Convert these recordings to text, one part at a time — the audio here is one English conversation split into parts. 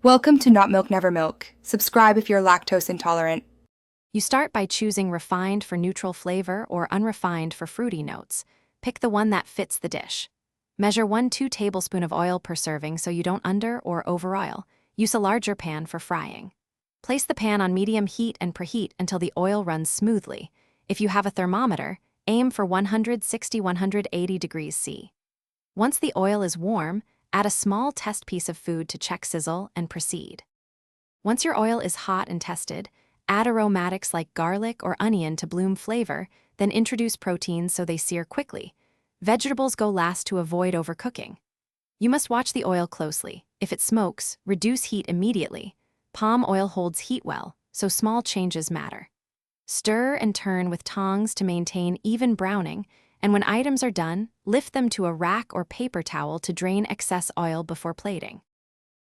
Welcome to Not Milk Never Milk. Subscribe if you're lactose intolerant. You start by choosing refined for neutral flavor or unrefined for fruity notes. Pick the one that fits the dish. Measure 1-2 tablespoons of oil per serving so you don't under or over oil. Use a larger pan for frying. Place the pan on medium heat and preheat until the oil runs smoothly. If you have a thermometer, aim for 160-180 degrees C. Once the oil is warm, add a small test piece of food to check sizzle and proceed. Once your oil is hot and tested, add aromatics like garlic or onion to bloom flavor, then introduce proteins so they sear quickly. Vegetables go last to avoid overcooking. You must watch the oil closely. If it smokes, reduce heat immediately. Palm oil holds heat well, so small changes matter. Stir and turn with tongs to maintain even browning, and when items are done, lift them to a rack or paper towel to drain excess oil before plating.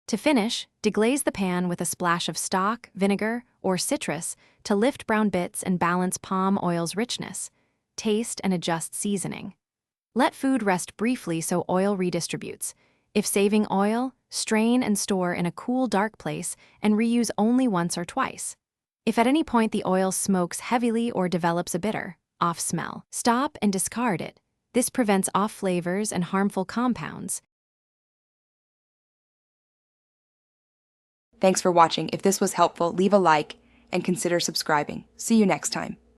To finish, deglaze the pan with a splash of stock, vinegar, or citrus to lift brown bits and balance palm oil's richness. Taste and adjust seasoning. Let food rest briefly so oil redistributes. If saving oil, strain and store in a cool, dark place and reuse only once or twice. If at any point the oil smokes heavily or develops a bitter, off smell, stop and discard it. This prevents off flavors and harmful compounds. Thanks for watching. If this was helpful, leave a like and consider subscribing. See you next time.